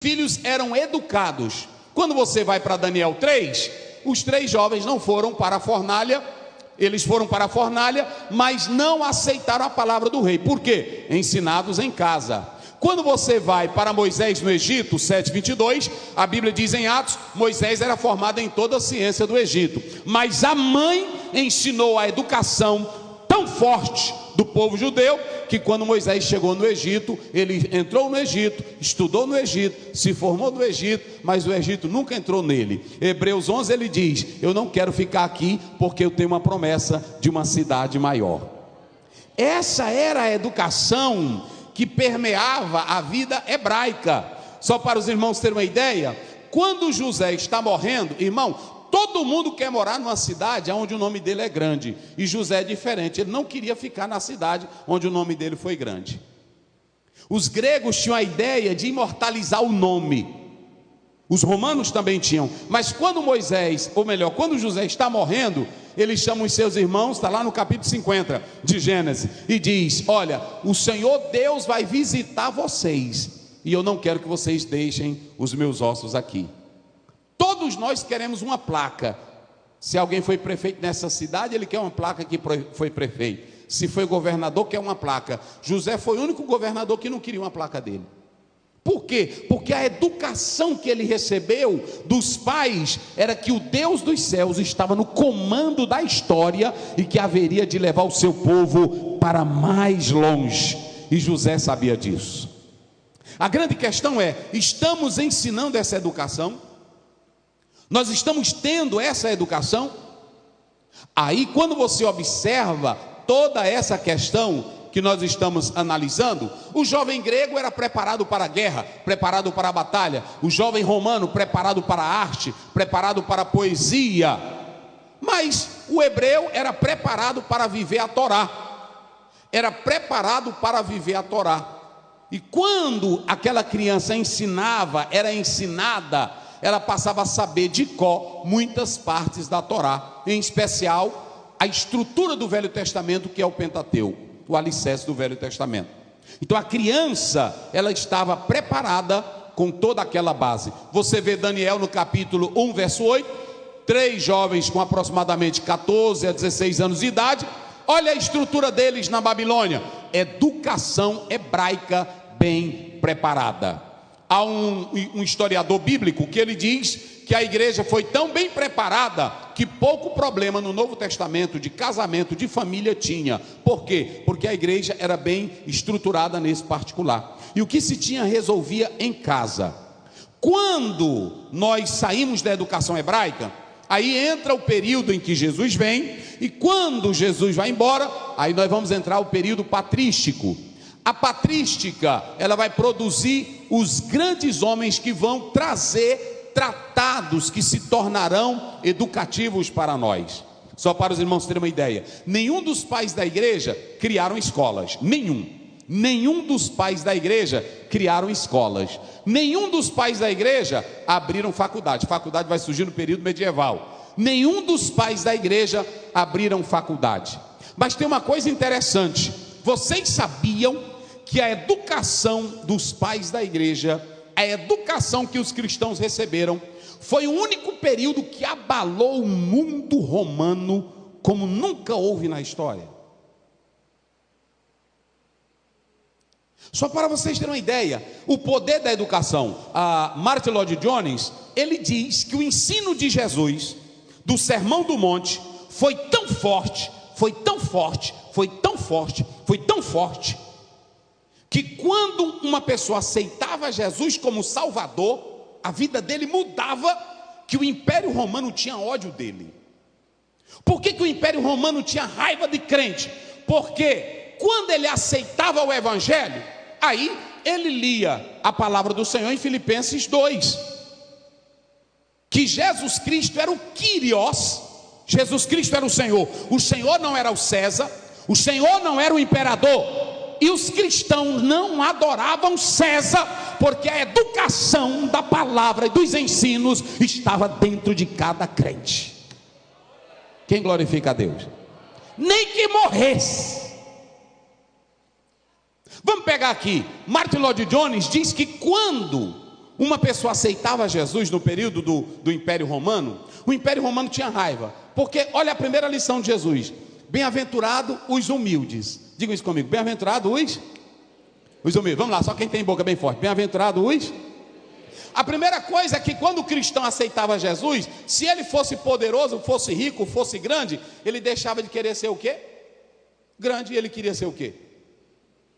filhos eram educados. Quando você vai para Daniel 3, os 3 jovens não foram para a fornalha, eles foram para a fornalha, mas não aceitaram a palavra do rei. Por quê? Ensinados em casa. Quando você vai para Moisés no Egito, 7:22, a Bíblia diz em Atos, Moisés era formado em toda a ciência do Egito, mas a mãe ensinou a educação tão forte do povo judeu, que quando Moisés chegou no Egito, ele entrou no Egito, estudou no Egito, se formou no Egito, mas o Egito nunca entrou nele. Hebreus 11 ele diz, eu não quero ficar aqui, porque eu tenho uma promessa de uma cidade maior. Essa era a educação que permeava a vida hebraica. Só para os irmãos terem uma ideia, quando José está morrendo, irmão, todo mundo quer morar numa cidade onde o nome dele é grande, e José é diferente, ele não queria ficar na cidade onde o nome dele foi grande. Os gregos tinham a ideia de imortalizar o nome, os romanos também tinham, mas quando Moisés, ou melhor, quando José está morrendo, ele chama os seus irmãos, está lá no capítulo 50 de Gênesis, e diz, olha, o Senhor Deus vai visitar vocês, e eu não quero que vocês deixem os meus ossos aqui. Todos nós queremos uma placa. Se alguém foi prefeito nessa cidade, ele quer uma placa que foi prefeito. Se foi governador, quer uma placa. José foi o único governador que não queria uma placa dele. Por quê? Porque a educação que ele recebeu dos pais era que o Deus dos céus estava no comando da história e que haveria de levar o seu povo para mais longe. E José sabia disso. A grande questão é, estamos ensinando essa educação? Nós estamos tendo essa educação? Aí quando você observa toda essa questão que nós estamos analisando, o jovem grego era preparado para a guerra, preparado para a batalha, o jovem romano preparado para a arte, preparado para a poesia, mas o hebreu era preparado para viver a Torá, era preparado para viver a Torá. E quando aquela criança era ensinada, ela passava a saber de cor muitas partes da Torá, em especial a estrutura do Velho Testamento, que é o Pentateuco, o alicerce do Velho Testamento. Então a criança, ela estava preparada com toda aquela base. Você vê Daniel no capítulo 1, verso 8, 3 jovens com aproximadamente 14 a 16 anos de idade, olha a estrutura deles na Babilônia, educação hebraica bem preparada. Há um historiador bíblico que ele diz que a igreja foi tão bem preparada que pouco problema no Novo Testamento de casamento, de família tinha. Por quê? Porque a igreja era bem estruturada nesse particular. E o que se tinha resolvia em casa. Quando nós saímos da educação hebraica, aí entra o período em que Jesus vem, e quando Jesus vai embora, aí nós vamos entrar o período patrístico. A patrística, ela vai produzir os grandes homens que vão trazer tratados que se tornarão educativos para nós. Só para os irmãos terem uma ideia, nenhum dos pais da igreja criaram escolas, nenhum dos pais da igreja criaram escolas, nenhum dos pais da igreja abriram faculdade vai surgir no período medieval, nenhum dos pais da igreja abriram faculdade. Mas tem uma coisa interessante, vocês sabiam que a educação dos pais da igreja, a educação que os cristãos receberam, foi o único período que abalou o mundo romano como nunca houve na história? Só para vocês terem uma ideia, o poder da educação. A Martin Lloyd-Jones, ele diz que o ensino de Jesus, do Sermão do Monte, foi tão forte, que quando uma pessoa aceitava Jesus como Salvador, a vida dele mudava, que o Império Romano tinha ódio dele. Por que o Império Romano tinha raiva de crente? Porque quando ele aceitava o Evangelho, aí ele lia a palavra do Senhor em Filipenses 2, que Jesus Cristo era o Kyrios, Jesus Cristo era o Senhor não era o César, o Senhor não era o imperador. E os cristãos não adoravam César, porque a educação da palavra e dos ensinos estava dentro de cada crente. Quem glorifica a Deus? Nem que morresse. Vamos pegar aqui, Martin Lloyd-Jones diz que quando uma pessoa aceitava Jesus no período do Império Romano, o Império Romano tinha raiva, porque olha a primeira lição de Jesus: bem-aventurado os humildes. Digam isso comigo: bem-aventurado os humildes. Vamos lá, só quem tem boca bem forte: bem-aventurado os. A primeira coisa é que quando o cristão aceitava Jesus, se ele fosse poderoso, fosse rico, fosse grande, ele deixava de querer ser o quê? Grande, e ele queria ser o quê?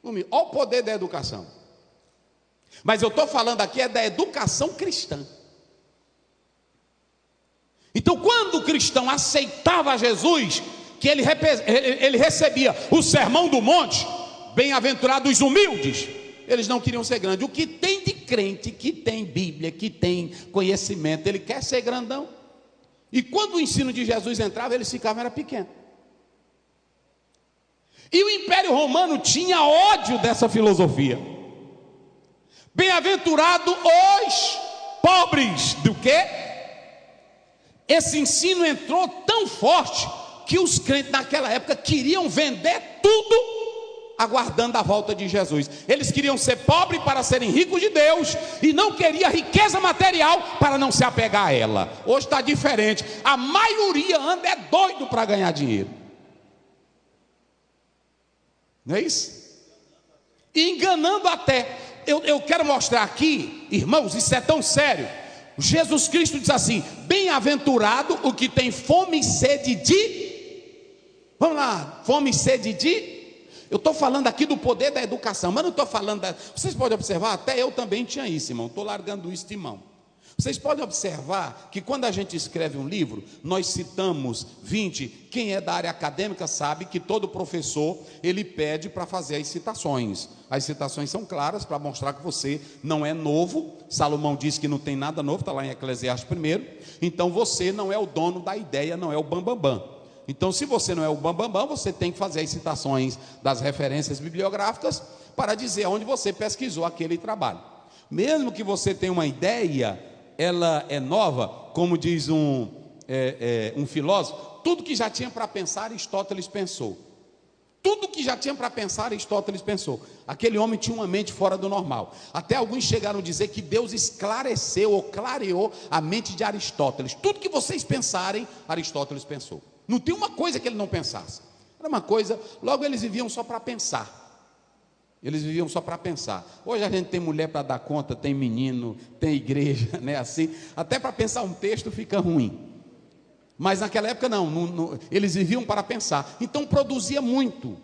Humilde. Olha o poder da educação. Mas eu estou falando aqui da educação cristã. Então, quando o cristão aceitava Jesus, que ele recebia o sermão do monte, bem-aventurados os humildes, eles não queriam ser grandes. O que tem de crente, que tem Bíblia, que tem conhecimento, ele quer ser grandão. E quando o ensino de Jesus entrava, eles ficavam, era pequeno. E o Império Romano tinha ódio dessa filosofia. Bem-aventurado os pobres. Do quê? Esse ensino entrou tão forte que os crentes naquela época queriam vender tudo aguardando a volta de Jesus. Eles queriam ser pobres para serem ricos de Deus, e não queriam riqueza material para não se apegar a ela. Hoje está diferente. A maioria anda doido para ganhar dinheiro. Não é isso? E enganando até. Eu quero mostrar aqui, irmãos, isso é tão sério. Jesus Cristo diz assim: bem-aventurado o que tem fome e sede de. Vamos lá, fome e sede de. Eu estou falando aqui do poder da educação, mas não estou falando Vocês podem observar, até eu também tinha isso, irmão. Estou largando isso de mão. Vocês podem observar que quando a gente escreve um livro, nós citamos 20. Quem é da área acadêmica sabe que todo professor, ele pede para fazer as citações. As citações são claras para mostrar que você não é novo. Salomão diz que não tem nada novo, está lá em Eclesiastes 1. Então você não é o dono da ideia, não é o bambambam. Então, se você não é o bambambam, você tem que fazer as citações das referências bibliográficas para dizer onde você pesquisou aquele trabalho. Mesmo que você tenha uma ideia, ela é nova, como diz um filósofo, tudo que já tinha para pensar, Aristóteles pensou. Tudo que já tinha para pensar, Aristóteles pensou. Aquele homem tinha uma mente fora do normal. Até alguns chegaram a dizer que Deus esclareceu ou clareou a mente de Aristóteles. Tudo que vocês pensarem, Aristóteles pensou. Não tem uma coisa que ele não pensasse. Era uma coisa, logo eles viviam só para pensar. Eles viviam só para pensar. Hoje a gente tem mulher para dar conta, tem menino, tem igreja, né, assim. Até para pensar um texto fica ruim. Mas naquela época não, eles viviam para pensar. Então produzia muito.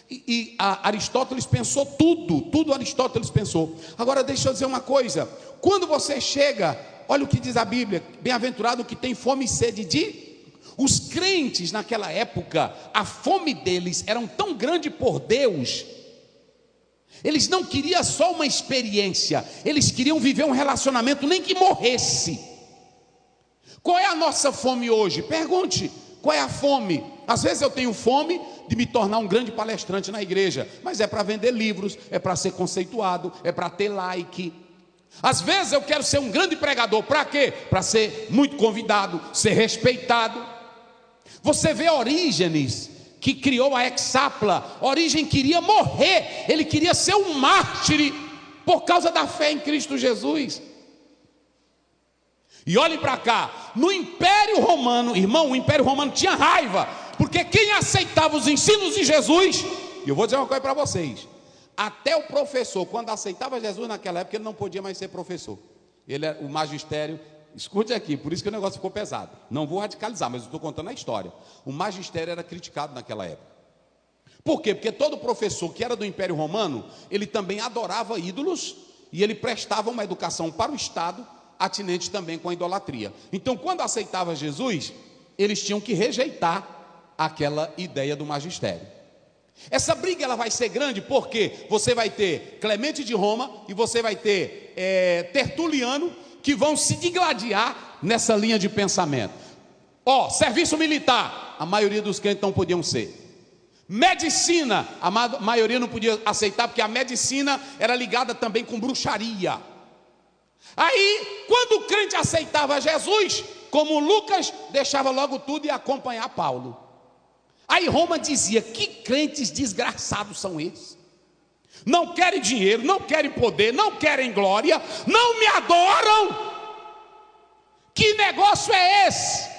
E Aristóteles pensou tudo Aristóteles pensou. Agora deixa eu dizer uma coisa. Quando você chega, olha o que diz a Bíblia: bem-aventurado o que tem fome e sede de. Os crentes naquela época, a fome deles era tão grande por Deus. Eles não queriam só uma experiência, eles queriam viver um relacionamento, nem que morresse. Qual é a nossa fome hoje? Pergunte, qual é a fome? Às vezes eu tenho fome de me tornar um grande palestrante na igreja, mas é para vender livros, é para ser conceituado, é para ter like. Às vezes eu quero ser um grande pregador, para quê? Para ser muito convidado, ser respeitado. Você vê Orígenes, que criou a Hexapla. Orígenes queria morrer, ele queria ser um mártir por causa da fé em Cristo Jesus. E olhem para cá, no Império Romano, irmão, o Império Romano tinha raiva, porque quem aceitava os ensinos de Jesus, e eu vou dizer uma coisa para vocês, até o professor, quando aceitava Jesus naquela época, ele não podia mais ser professor. Ele era o magistério. Escute aqui, por isso que o negócio ficou pesado. Não vou radicalizar, mas eu estou contando a história. O magistério era criticado naquela época. Por quê? Porque todo professor que era do Império Romano, ele também adorava ídolos, e ele prestava uma educação para o Estado, atinente também com a idolatria. Então, quando aceitava Jesus, eles tinham que rejeitar aquela ideia do magistério. Essa briga ela vai ser grande, porque você vai ter Clemente de Roma e você vai ter Tertuliano, que vão se digladiar nessa linha de pensamento. Serviço militar, a maioria dos crentes não podiam ser. Medicina, a maioria não podia aceitar, porque a medicina era ligada também com bruxaria. Aí, quando o crente aceitava Jesus, como Lucas, deixava logo tudo e ia acompanhar Paulo. Aí Roma dizia: que crentes desgraçados são esses? não querem dinheiro, não querem poder, não querem glória, não me adoram. Que negócio é esse?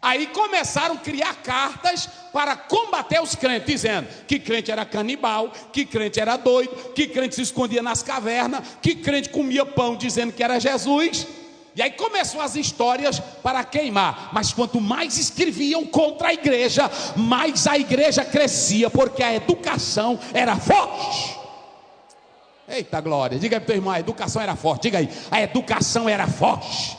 Aí começaram a criar cartas para combater os crentes, dizendo que crente era canibal, que crente era doido, que crente se escondia nas cavernas, que crente comia pão dizendo que era Jesus. E aí começou as histórias para queimar. Mas quanto mais escreviam contra a igreja, mais a igreja crescia, porque a educação era forte. Eita glória, diga aí para o teu irmão, a educação era forte. Diga aí, a educação era forte.